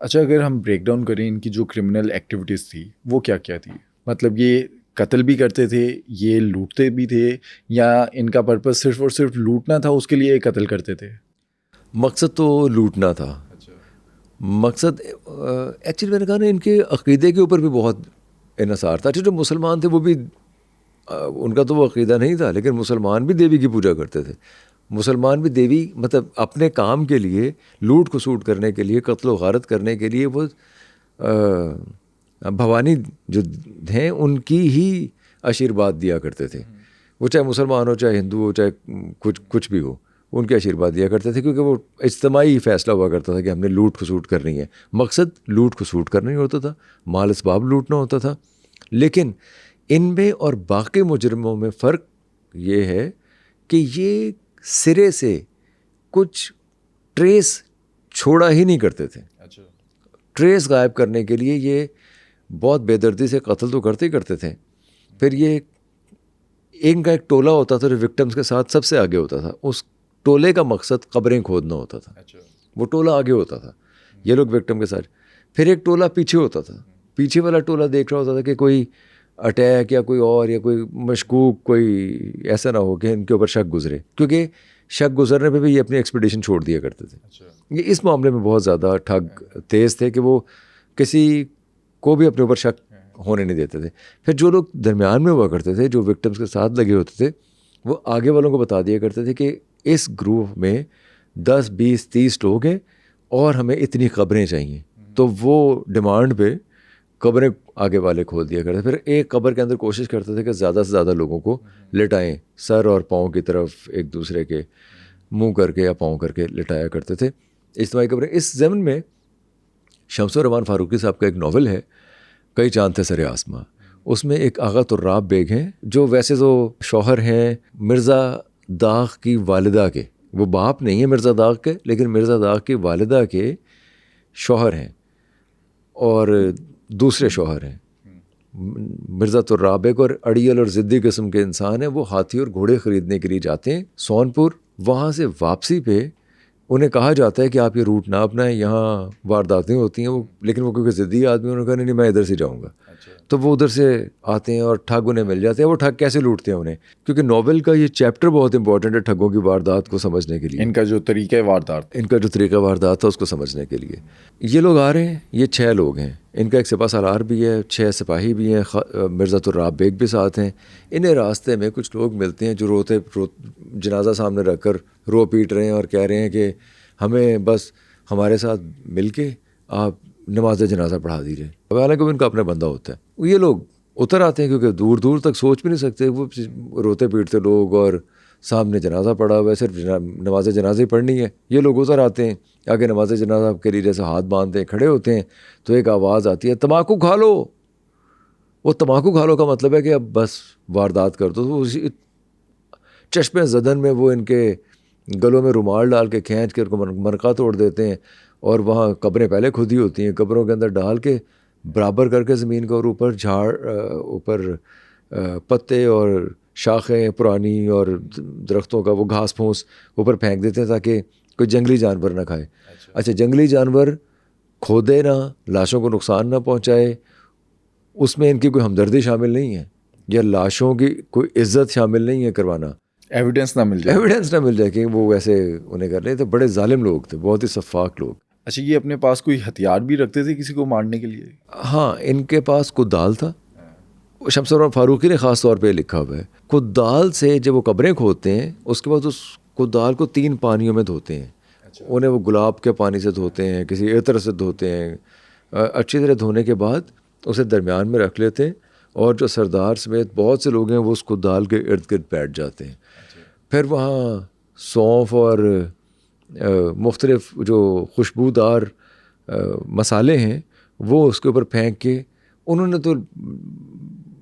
اچھا، اگر ہم بریک ڈاؤن کریں ان کی جو کرمنل ایکٹیویٹیز تھی وہ کیا کیا تھی؟ مطلب یہ قتل بھی کرتے تھے، یہ لوٹتے بھی تھے، یا ان کا پرپس صرف اور صرف لوٹنا تھا اس کے لیے قتل کرتے تھے؟ مقصد تو لوٹنا تھا. مقصد ایکچولی میں نے کہا نا ان کے عقیدے کے اوپر بھی بہت انحصار تھا. جو مسلمان تھے وہ بھی ان کا تو وہ عقیدہ نہیں تھا، لیکن مسلمان بھی دیوی کی پوجا کرتے تھے. مسلمان بھی دیوی مطلب اپنے کام کے لیے، لوٹ کھسوٹ کرنے کے لیے، قتل و غارت کرنے کے لیے وہ بھوانی جو ہیں ان کی ہی آشیرواد دیا کرتے تھے. وہ چاہے مسلمان ہو، چاہے ہندو ہو، چاہے کچھ بھی ہو، ان کے آشیرواد دیا کرتے تھے، کیونکہ وہ اجتماعی فیصلہ ہوا کرتا تھا کہ ہم نے لوٹ کھسوٹ کرنی ہے. مقصد لوٹ کھسوٹ کرنا ہی ہوتا تھا، مال اسباب لوٹنا ہوتا تھا. لیکن ان میں اور باقی مجرموں میں فرق یہ ہے کہ یہ سرے سے کچھ ٹریس چھوڑا ہی نہیں کرتے تھے. ٹریس غائب کرنے کے لیے یہ بہت بے دردی سے قتل تو کرتے ہی کرتے تھے. پھر یہ ان کا ایک ٹولہ ہوتا تھا جو وکٹمز کے ساتھ سب سے آگے ہوتا تھا. اس ٹولے کا مقصد قبریں کھودنا ہوتا تھا. وہ ٹولہ آگے ہوتا تھا، یہ لوگ وکٹم کے ساتھ. پھر ایک ٹولہ پیچھے ہوتا تھا. پیچھے والا ٹولہ دیکھ رہا ہوتا تھا کہ کوئی اٹیک یا کوئی اور یا کوئی مشکوک کوئی ایسا نہ ہو کہ ان کے اوپر شک گزرے، کیونکہ شک گزرنے پہ بھی یہ اپنی ایکسپیڈیشن چھوڑ دیا کرتے تھے. یہ اس معاملے میں بہت زیادہ ٹھگ تیز تھے کہ وہ کسی کو بھی اپنے اوپر شک ہونے نہیں دیتے تھے. پھر جو لوگ درمیان میں ہوا کرتے تھے، جو وکٹمس کے ساتھ لگے ہوتے تھے، وہ آگے والوں کو بتا دیا کرتے تھے کہ اس گروپ میں 10 20 30 لوگ ہیں اور ہمیں اتنی قبریں چاہیے. تو وہ ڈیمانڈ پہ قبریں آگے والے کھول دیا کرتے. پھر ایک قبر کے اندر کوشش کرتے تھے کہ زیادہ سے زیادہ لوگوں کو لٹائیں، سر اور پاؤں کی طرف ایک دوسرے کے منہ کر کے یا پاؤں کر کے لٹایا کرتے تھے. اجتماعی قبریں. اس ضمن میں شمس الرحمان فاروقی صاحب کا ایک ناول ہے کئی چاند تھے سر آسماں. اس میں ایک آغا طراب بیگ ہیں جو ویسے تو شوہر ہیں مرزا داغ کی والدہ کے، وہ باپ نہیں ہے مرزا داغ کے، لیکن مرزا داغ کی والدہ کے شوہر ہیں اور دوسرے شوہر ہیں. مرزا طراب بیگ اور اڑیل اور ضدی قسم کے انسان ہیں. وہ ہاتھی اور گھوڑے خریدنے کے لیے جاتے ہیں سونپور. وہاں سے واپسی پہ انہیں کہا جاتا ہے کہ آپ یہ روٹ نہ اپنائیں، یہاں وارداتیں ہوتی ہیں. وہ لیکن وہ کیونکہ ضدی آدمی، انہوں نے کہا نہیں میں ادھر سے جاؤں گا. تو وہ ادھر سے آتے ہیں اور ٹھگ انہیں مل جاتے ہیں. وہ ٹھگ کیسے لوٹتے ہیں انہیں، کیونکہ ناول کا یہ چیپٹر بہت امپورٹنٹ ہے ٹھگوں کی واردات کو سمجھنے کے لیے. ان کا جو طریقہ واردات تھا اس کو سمجھنے کے لیے. یہ لوگ آ رہے ہیں، یہ 6 لوگ ہیں. ان کا ایک سپہ سالار بھی ہے، 6 سپاہی بھی ہیں، مرزا طراب بیگ بھی ساتھ ہیں. انہیں راستے میں کچھ لوگ ملتے ہیں جو جنازہ سامنے رکھ کر رو پیٹ رہے ہیں اور کہہ رہے ہیں کہ ہمیں بس ہمارے ساتھ مل کے آپ نماز جنازہ پڑھا دیجیے. حالانکہ ان کا اپنا بندہ ہوتا ہے. یہ لوگ اتر آتے ہیں کیونکہ دور دور تک سوچ بھی نہیں سکتے، وہ روتے پیٹتے لوگ اور سامنے جنازہ پڑھا ہوا ہے، صرف نماز جنازہ ہی پڑھنی ہے. یہ لوگ اتر آتے ہیں، آگے نماز جنازہ کے لیے جیسے ہاتھ باندھتے ہیں کھڑے ہوتے ہیں تو ایک آواز آتی ہے تمباکو کھا لو. وہ تمباکو کھا لو کا مطلب ہے کہ اب بس واردات کر دو. تو اسی چشمے زدن میں وہ ان کے گلوں میں رومال ڈال کے کھینچ کے ان کو مرقہ توڑ دیتے ہیں. اور وہاں قبریں پہلے کھودی ہوتی ہیں، قبروں کے اندر ڈال کے برابر کر کے زمین کا، اور اوپر پتے اور شاخیں پرانی اور درختوں کا وہ گھاس پھوس اوپر پھینک دیتے ہیں تاکہ کوئی جنگلی جانور نہ کھائے. اچھا جنگلی جانور کھودے نہ، لاشوں کو نقصان نہ پہنچائے، اس میں ان کی کوئی ہمدردی شامل نہیں ہے، یا لاشوں کی کوئی عزت شامل نہیں ہے کروانا. ایویڈنس نہ مل جائے کہ وہ ویسے انہیں کر رہے تھے. بڑے ظالم لوگ تھے، بہت ہی شفاق لوگ. اچھا، یہ اپنے پاس کوئی ہتھیار بھی رکھتے تھے کسی کو مارنے کے لیے؟ ہاں، ان کے پاس کدال تھا. شمس الرحمان فاروقی نے خاص طور پہ لکھا ہوا ہے کدال سے جب وہ قبریں کھودتے ہیں اس کے بعد اس کدال کو 3 پانیوں میں دھوتے ہیں. انہیں وہ گلاب کے پانی سے دھوتے ہیں، کسی عطر سے دھوتے ہیں. اچھی طرح دھونے کے بعد اسے درمیان میں رکھ لیتے ہیں، اور جو سردار سمیت بہت سے لوگ ہیں وہ اس کدال کے ارد گرد بیٹھ جاتے ہیں. پھر وہاں سونف اور مختلف جو خوشبودار مسالے ہیں وہ اس کے اوپر پھینک کے، انہوں نے تو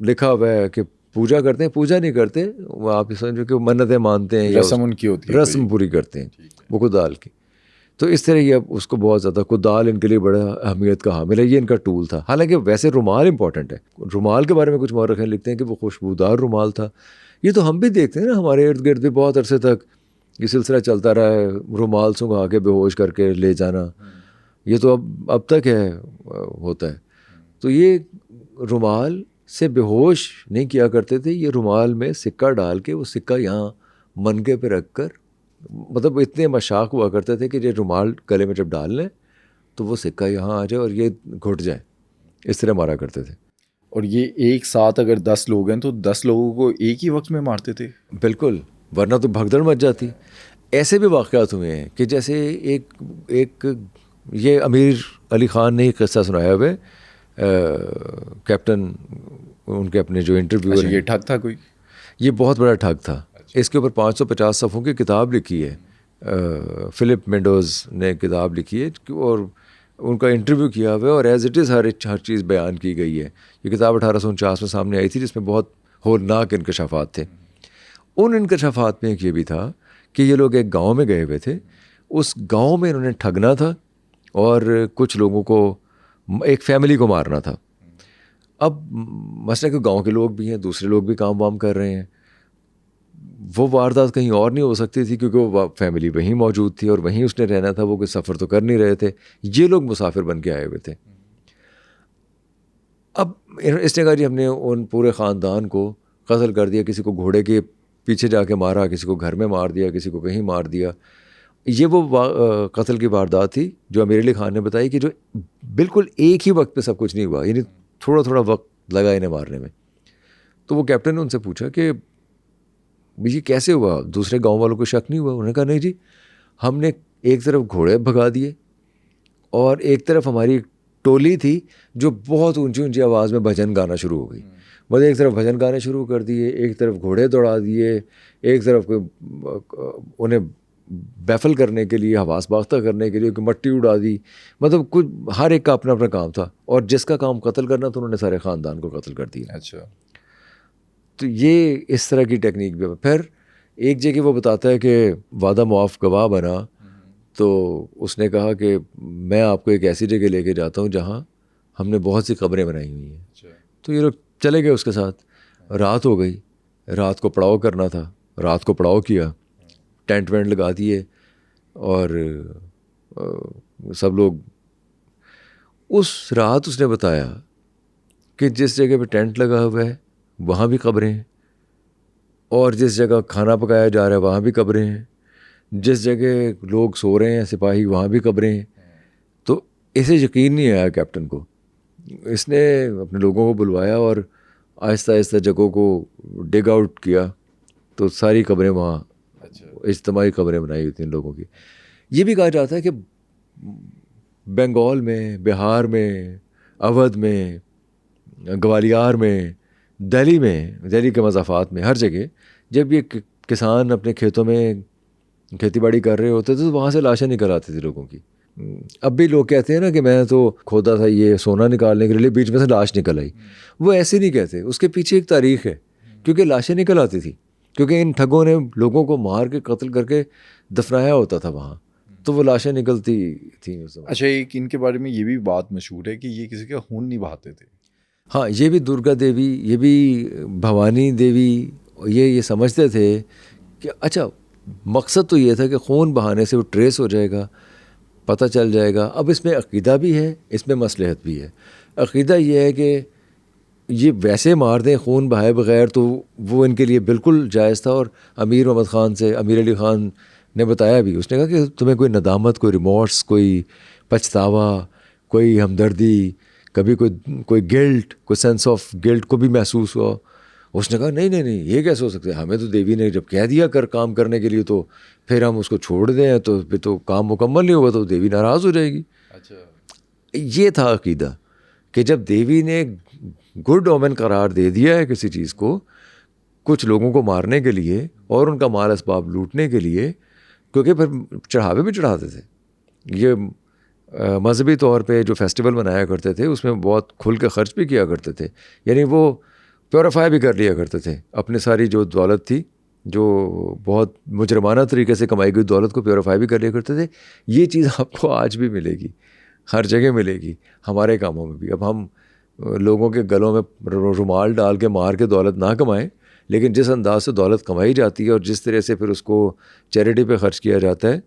لکھا ہوا ہے کہ پوجا کرتے ہیں. پوجا نہیں کرتے وہ، آپ سمجھو کہ منتیں مانتے ہیں، رسم ان کی ہوتی ہے، رسم پوری کرتے ہیں وہ کدال کی. تو اس طرح یہ اس کو بہت زیادہ کدال ان کے لیے بڑا اہمیت کا حامل ہے. یہ ان کا ٹول تھا. حالانکہ ویسے رومال امپورٹنٹ ہے. رومال کے بارے میں کچھ مورخین لکھتے ہیں کہ وہ خوشبودار رومال تھا. یہ تو ہم بھی دیکھتے ہیں نا، ہمارے ارد گرد بھی بہت عرصے تک یہ سلسلہ چلتا رہا ہے، رومال سنگھا کے بے ہوش کر کے لے جانا، یہ تو اب تک ہے ہوتا ہے. تو یہ رومال سے بے ہوش نہیں کیا کرتے تھے, یہ رومال میں سکہ ڈال کے وہ سکہ یہاں منگے پہ رکھ کر, مطلب اتنے مشاق ہوا کرتے تھے کہ یہ رومال گلے میں جب ڈال لیں تو وہ سکہ یہاں آ جائے اور یہ گھٹ جائے, اس طرح مارا کرتے تھے. اور یہ ایک ساتھ اگر 10 لوگ ہیں تو 10 لوگوں کو ایک ہی وقت میں مارتے تھے؟ بالکل, ورنہ تو بھگدڑ مچ جاتی. ایسے بھی واقعات ہوئے ہیں کہ جیسے ایک یہ امیر علی خان نے ایک قصہ سنایا ہوئے, کیپٹن ان کے اپنے جو انٹرویو. یہ ٹھگ تھا کوئی؟ یہ بہت بڑا ٹھگ تھا. اس کے اوپر 550 صفحوں کی کتاب لکھی ہے, فلپ مینڈوز نے کتاب لکھی ہے اور ان کا انٹرویو کیا ہوا ہے, اور ایز اٹ از ہر چیز بیان کی گئی ہے. یہ کتاب 1849 میں سامنے آئی تھی, جس میں بہت ہولناک انکشافات تھے. ان انکشافات میں ایک یہ بھی تھا کہ یہ لوگ ایک گاؤں میں گئے ہوئے تھے, اس گاؤں میں انہوں نے ٹھگنا تھا اور کچھ لوگوں کو, ایک فیملی کو مارنا تھا. اب مثلا کہ گاؤں کے لوگ بھی ہیں, دوسرے لوگ بھی کام وام کر رہے ہیں, وہ واردات کہیں اور نہیں ہو سکتی تھی کیونکہ وہ فیملی وہیں موجود تھی اور وہیں اس نے رہنا تھا, وہ کوئی سفر تو کر نہیں رہے تھے. یہ لوگ مسافر بن کے آئے ہوئے تھے. اب اس نے کہا جی ہم نے ان پورے خاندان کو قتل کر دیا, کسی کو گھوڑے کے پیچھے جا کے مارا, کسی کو گھر میں مار دیا, کسی کو کہیں مار دیا. یہ وہ قتل کی واردات تھی جو امیر علی خان نے بتائی کہ جو بالکل ایک ہی وقت پہ سب کچھ نہیں ہوا, یعنی تھوڑا تھوڑا وقت لگا انہیں مارنے میں. تو وہ کیپٹن نے ان سے پوچھا کہ یہ کیسے ہوا, دوسرے گاؤں والوں کو شک نہیں ہوا؟ انہوں نے کہا نہیں جی, ہم نے ایک طرف گھوڑے بھگا دیے اور ایک طرف ہماری ٹولی تھی جو بہت اونچی اونچی آواز میں بھجن گانا شروع ہو گئی. مطلب ایک طرف بھجن گانے شروع کر دیے, ایک طرف گھوڑے دوڑا دیے, ایک طرف انہیں بیفل کرنے کے لیے, حواس باختہ کرنے کے لیے مٹی اڑا دی. مطلب کچھ ہر ایک کا اپنا اپنا کام تھا, اور جس کا کام قتل کرنا تو انہوں نے سارے خاندان کو قتل کر دیا. اچھا, تو یہ اس طرح کی ٹیکنیک بھی. پھر ایک جگہ وہ بتاتا ہے کہ وعدہ معاف گواہ بنا, تو اس نے کہا کہ میں آپ کو ایک ایسی جگہ لے کے جاتا ہوں جہاں ہم نے بہت سی قبریں بنائی ہوئی ہیں. تو یہ لوگ چلے گئے اس کے ساتھ. رات ہو گئی, رات کو پڑاؤ کرنا تھا, رات کو پڑاؤ کیا, ٹینٹ وینٹ لگا دیے, اور سب لوگ. اس رات اس نے بتایا کہ جس جگہ پہ ٹینٹ لگا ہوا ہے وہاں بھی قبریں ہیں, اور جس جگہ کھانا پکایا جا رہا ہے وہاں بھی قبریں ہیں, جس جگہ لوگ سو رہے ہیں سپاہی وہاں بھی قبریں ہیں. تو اسے یقین نہیں آیا کیپٹن کو. اس نے اپنے لوگوں کو بلوایا اور آہستہ آہستہ جگہوں کو ڈگ آؤٹ کیا, تو ساری قبریں وہاں, اجتماعی قبریں بنائی ہوئی تھیں ان لوگوں کی. یہ بھی کہا جاتا ہے کہ بنگال میں, بہار میں, اودھ میں, گوالیار میں, دہلی کے مضافات میں, ہر جگہ جب یہ کسان اپنے کھیتوں میں کھیتی باڑی کر رہے ہوتے تھے تو وہاں سے لاشیں نکل آتی تھی لوگوں کی. اب بھی لوگ کہتے ہیں نا کہ میں تو کھودا تھا یہ سونا نکالنے کے لیے, بیچ میں سے لاش نکل آئی. وہ ایسے نہیں کہتے, اس کے پیچھے ایک تاریخ ہے, کیونکہ لاشیں نکل آتی تھی, کیونکہ ان ٹھگوں نے لوگوں کو مار کے قتل کر کے دفنایا ہوتا تھا وہاں, تو وہ لاشیں نکلتی تھیں. اچھا, ایک ان کے بارے میں یہ بھی بات مشہور ہے کہ یہ کسی کا خون نہیں بہاتے تھے. ہاں, یہ بھی درگا دیوی, یہ بھی بھوانی دیوی, یہ سمجھتے تھے کہ اچھا مقصد تو یہ تھا کہ خون بہانے سے وہ ٹریس ہو جائے گا, پتہ چل جائے گا. اب اس میں عقیدہ بھی ہے, اس میں مصلحت بھی ہے. عقیدہ یہ ہے کہ یہ ویسے مار دیں خون بہائے بغیر, تو وہ ان کے لیے بالکل جائز تھا. اور امیر محمد خان سے امیر علی خان نے بتایا بھی, اس نے کہا کہ تمہیں کوئی ندامت, کوئی ریمورس, کوئی پچھتاوا, کوئی ہمدردی, کبھی کوئی گلٹ, کوئی سینس آف گلٹ کو بھی محسوس ہوا؟ اس نے کہا نہیں, یہ کیسے ہو سکتا ہے, ہمیں تو دیوی نے جب کہہ دیا کام کرنے کے لیے تو پھر ہم اس کو چھوڑ دیں تو پھر تو کام مکمل نہیں ہوگا, تو دیوی ناراض ہو جائے گی. اچھا, یہ تھا عقیدہ کہ جب دیوی نے گڈ اومن قرار دے دیا ہے کسی چیز کو, کچھ لوگوں کو مارنے کے لیے اور ان کا مال اسباب لوٹنے کے لیے, کیونکہ پھر چڑھاوے بھی چڑھاتے تھے. یہ مذہبی طور پہ جو فیسٹیول منایا کرتے تھے اس میں بہت کھل کے خرچ بھی کیا کرتے تھے, یعنی وہ پیوریفائی بھی کر لیا کرتے تھے اپنی ساری جو دولت تھی, جو بہت مجرمانہ طریقے سے کمائی گئی دولت کو پیوریفائی بھی کر لیا کرتے تھے. یہ چیز آپ کو آج بھی ملے گی, ہر جگہ ملے گی, ہمارے کاموں میں بھی. اب ہم لوگوں کے گلوں میں رومال ڈال کے مار کے دولت نہ کمائیں, لیکن جس انداز سے دولت کمائی جاتی ہے اور جس طرح سے پھر اس کو چیریٹی پہ خرچ کیا جاتا ہے,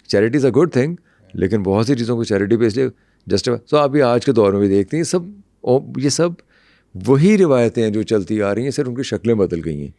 charity is a good thing, لیکن بہت سی چیزوں کو چیریٹی پہ اس لیے جسٹیفائی. تو آپ یہ آج کے دور میں بھی دیکھتے ہیں یہ سب وہی روایتیں ہیں جو چلتی آ رہی ہیں, صرف ان کی شکلیں بدل گئی ہیں.